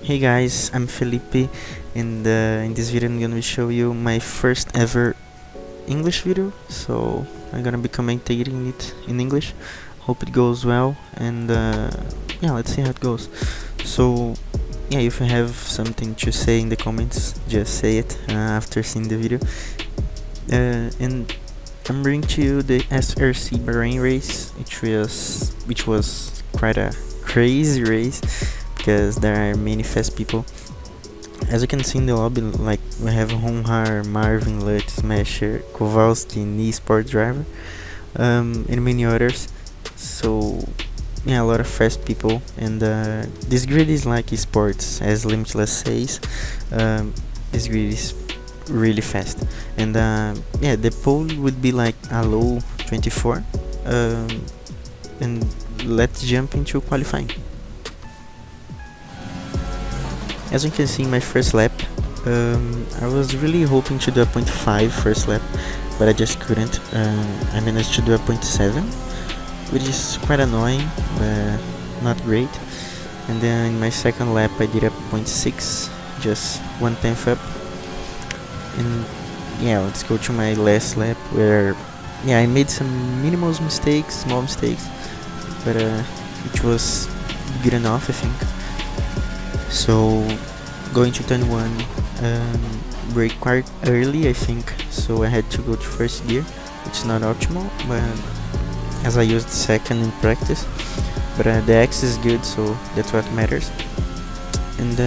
Hey guys, I'm Felipe, and in this video I'm gonna show you my first ever English video. So I'm gonna be commentating it in English. Hope it goes well, and yeah, let's see how it goes. So yeah, if you have something to say in the comments, just say it after seeing the video. And I'm bringing to you the SRC Bahrain race, which was quite a crazy race because there are many fast people. As you can see in the lobby, like we have Honhar, Marvin, Lutz, Smasher, Kowalski, Knee Sport Driver, and many others. So yeah, a lot of fast people, and this grid is like esports, as Limitless says. This grid is really fast, and yeah, the pole would be like a low 24, and let's jump into qualifying. As you can see in my first lap, I was really hoping to do a 0.5 first lap, but I just couldn't. I managed to do a 0.7, which is quite annoying, but not great. And then in my second lap I did a 0.6, just 1/10 up. And yeah, let's go to my last lap where yeah, I made some minimal mistakes, small mistakes, but it was good enough, I think. So going to turn 1, brake quite early, I think, so I had to go to first gear, which is not optimal, but as I used second in practice, but the X is good, so that's what matters. And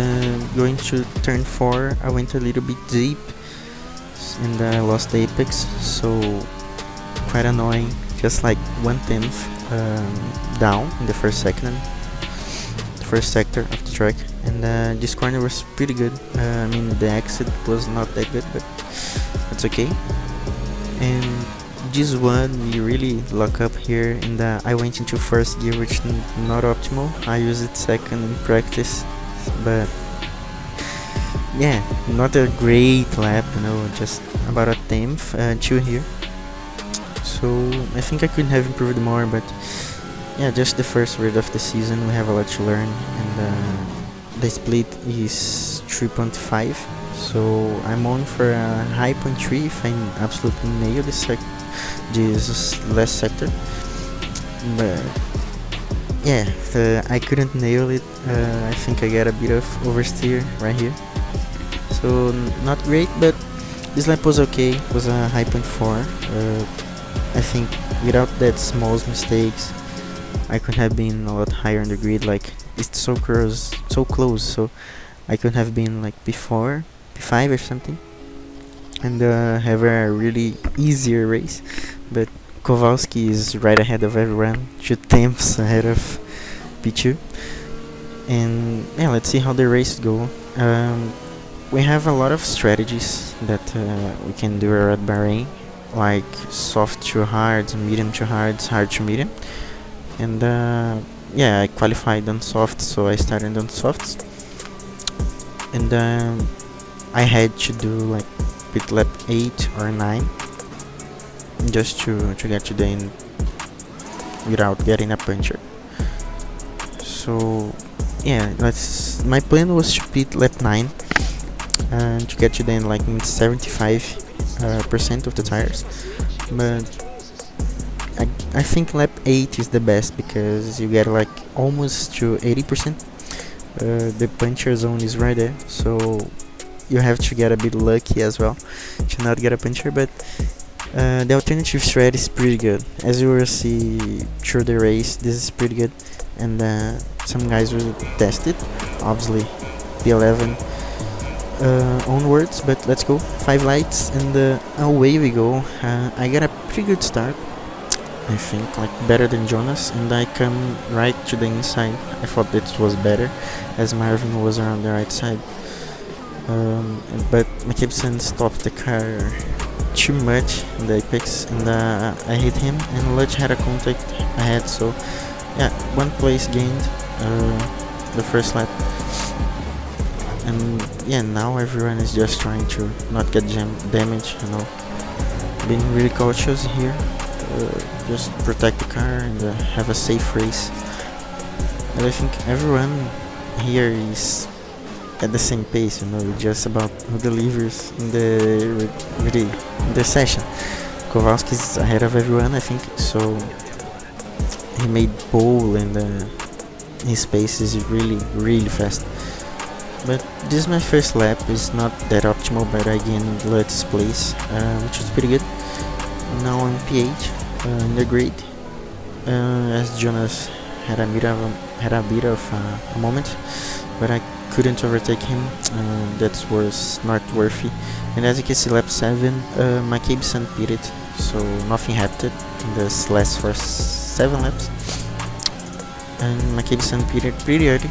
going to turn 4, I went a little bit deep and I lost the apex, so quite annoying, just like 1/10 down in the first sector of the track. And this corner was pretty good. I mean, the exit was not that good, but that's okay. And this one we really lock up here, and I went into first gear, which is not optimal. I used it second in practice, but yeah, not a great lap, just about a 10th to here. So I think I could have improved more, but yeah, just the first race of the season, we have a lot to learn, and the split is 3.5, so I'm on for a high 0.3 if I absolutely nail this last sector. But yeah, I couldn't nail it. I think I got a bit of oversteer right here, so not great, but this lap was okay. It was a high 0.4. I think without that small mistakes I could have been a lot higher on the grid. Like, it's so close, so I could have been like P4, P5 or something, and have a really easier race. But Kowalski is right ahead of everyone, 2/10 ahead of P2. And yeah, let's see how the race go. We have a lot of strategies that we can do at Bahrain, like soft to hard, medium to hard, hard to medium. And yeah, I qualified on soft, so I started on softs. And I had to do like pit lap 8 or 9 just to get to the end without getting a puncture. So yeah, my plan was to pit lap 9 and to get to the end like 75% of the tires, but I think lap 8 is the best because you get like almost to 80%. The puncture zone is right there, so you have to get a bit lucky as well to not get a puncture. But the alternative strat is pretty good. As you will see through the race, this is pretty good, and some guys will test it, obviously P11 onwards. But let's go, 5 lights, and away we go. I got a pretty good start, I think, like better than Jonas, and I come right to the inside. I thought it was better as Marvin was around the right side, but Gibson stopped the car too much in the apex, and I hit him, and Lutz had a contact ahead, so yeah, 1 place gained the first lap. And yeah, now everyone is just trying to not get damaged, being really cautious here. Just protect the car and have a safe race. And I think everyone here is at the same pace, you know, it's just about who delivers in the session. Kowalski's ahead of everyone, I think, so he made pole, and his pace is really fast. But this is my first lap. It's not that optimal, but I gained Lutz place, which is pretty good. Now I'm P8 in the grid, as Jonas had a bit of a moment, but I couldn't overtake him. That was not worthy. And as you can see, lap 7, my Sun pitted, so nothing happened in this last for 7 laps. And my Sun pitted pretty early.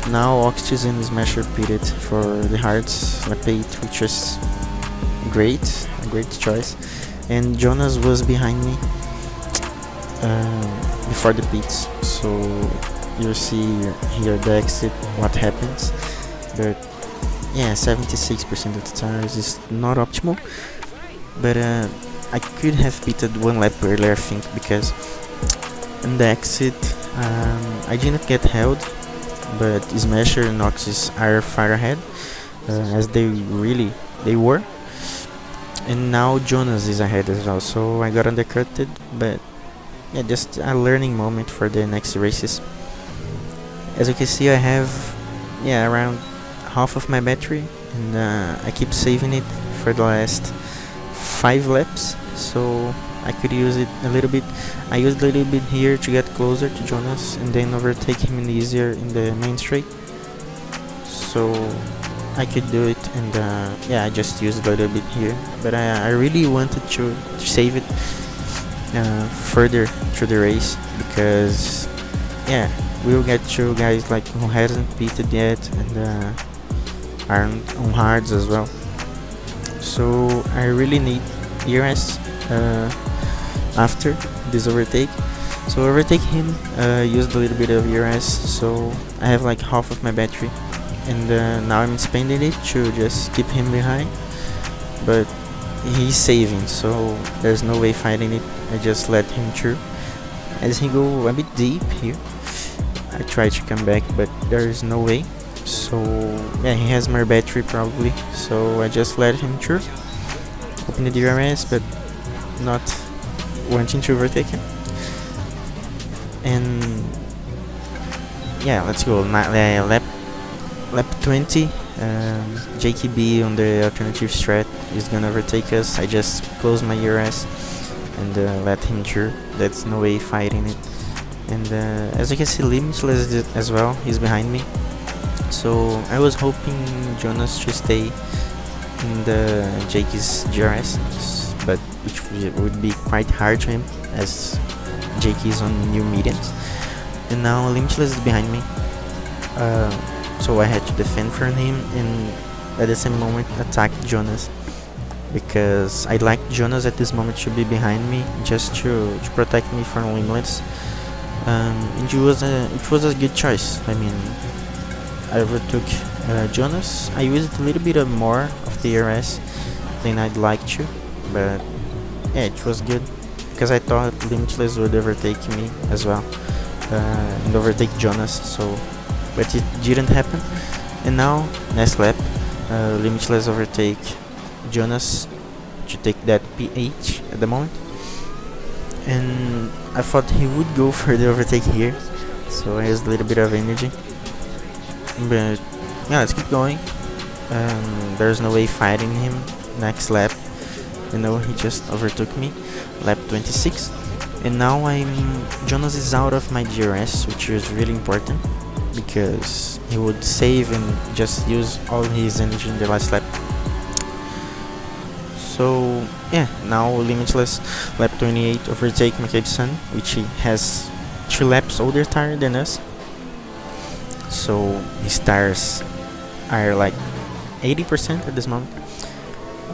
Now Oxygen is Smasher pitted for the hards, lap 8, which was a great choice. And Jonas was behind me before the pits, so you see here the exit what happens. But yeah, 76% of the tires is not optimal, but I could have pitted 1 lap earlier, I think, because in the exit I didn't get held, but Smasher and Oxys are far ahead, as they were. And now Jonas is ahead as well, so I got undercutted, but yeah, just a learning moment for the next races. As you can see, I have around half of my battery, and I keep saving it for the last 5 laps, so I could use it a little bit. I used a little bit here to get closer to Jonas and then overtake him easier in the main straight, so I could do it. And I just used a little bit here, but I really wanted to save it further through the race, because we'll get to guys like who hasn't pitted yet and aren't on hards as well, so I really need ERS after this overtake. So overtake him, used a little bit of ERS, so I have like half of my battery, and now I'm spending it to just keep him behind, but he's saving, so there's no way fighting it. I just let him through. As he go a bit deep here, I try to come back, but there is no way. So he has more battery probably, so I just let him through. Open the DRS, but not wanting to overtake him. And let's go. Lap 20. JKB on the alternative strat is gonna overtake us. I just close my ERS and let him through. That's no way fighting it. And as you can see, Limitless as well, he's behind me. So I was hoping Jonas to stay in the Jake's GRS, but which would be quite hard to him, as Jake is on new mediums. And now Limitless is behind me, so I had to defend from him, and at the same moment attack Jonas, because I'd like Jonas at this moment to be behind me, just to protect me from Limitless. And it was a good choice. I mean, I overtook Jonas. I used a little bit more of the ERS than I'd like to, but it was good, because I thought Limitless would overtake me as well, and overtake Jonas, so but it didn't happen. And now next lap, Limitless overtake Jonas to take that PH at the moment, and I thought he would go for the overtake here, so I used a little bit of energy. But let's keep going. There's no way fighting him next lap. You know, he just overtook me. Lap 26. And now Jonas is out of my DRS, which is really important, because he would save and just use all his energy in the last lap. So now Limitless, lap 28, overtake McCabe-san, which he has 3 laps older tire than us. So his tires are like 80% at this moment,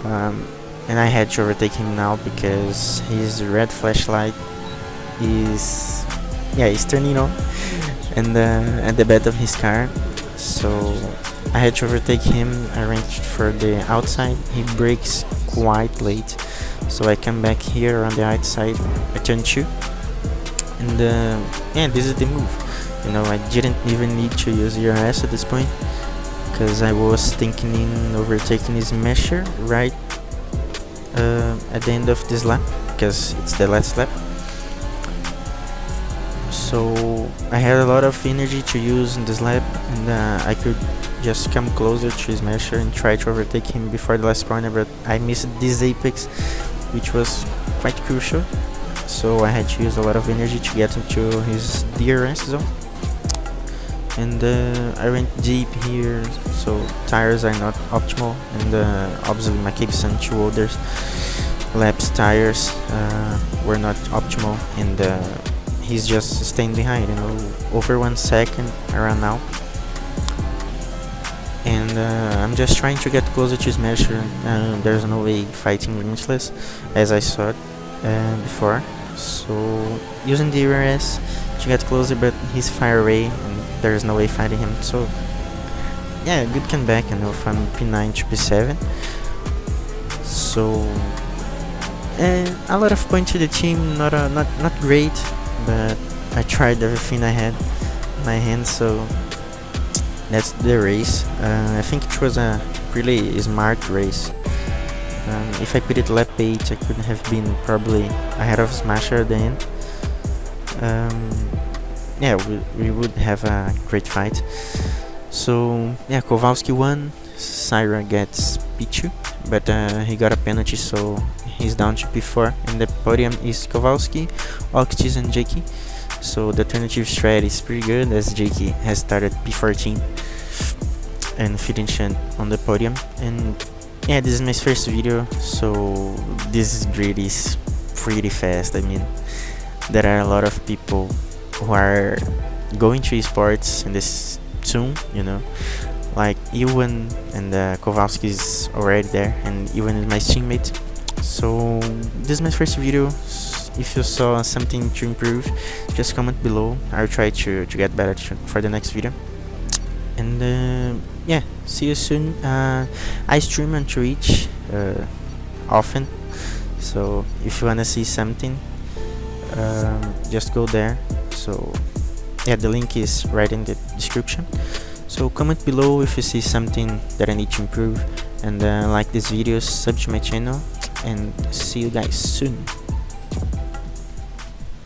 and I had to overtake him now because his red flashlight is turning on, and at the back of his car. So I had to overtake him. I arranged for the outside. He brakes quite late, so I come back here on the outside. I turn 2, and this is the move. You know, I didn't even need to use ERS at this point, because I was thinking in overtaking his mesher right at the end of this lap, because it's the last lap. So I had a lot of energy to use in this lap, and I could just come closer to his mesher and try to overtake him before the last corner, but I missed this apex, which was quite crucial. So I had to use a lot of energy to get into his DRS zone, and I went deep here, so tires are not optimal, and obviously my KBSun 2 older laps tires were not optimal, and he's just staying behind, you know, over 1 second around now. And I'm just trying to get closer to his measure. There's no way fighting Limitless, as I saw it before. So using the DRS to get closer, but he's far away, and there's no way fighting him. So yeah, good comeback, you know, from P9 to P7. So a lot of points to the team, not great, but I tried everything I had in my hands. So that's the race. I think it was a really smart race. If I put it lap 8, I could have been probably ahead of Smasher at the end. Yeah, we would have a great fight. So yeah, Kowalski won, Syra gets P2, but he got a penalty, so he's down to P4. And the podium is Kowalski, Octis and Jakey. So the alternative strat is pretty good, as Jakey has started P14 and finishing on the podium. And yeah, this is my first video, so this grid is pretty fast. I mean, there are a lot of people who are going to esports in this soon, you know, like Ewan, and Kowalski is already there, and Ewan is my teammate. So this is my first video. If you saw something to improve, just comment below. I'll try to get better for the next video. And yeah, see you soon. I stream on Twitch often, so if you wanna see something, just go there. So yeah, the link is right in the description. So comment below if you see something that I need to improve, and like this video, sub to my channel, and see you guys soon.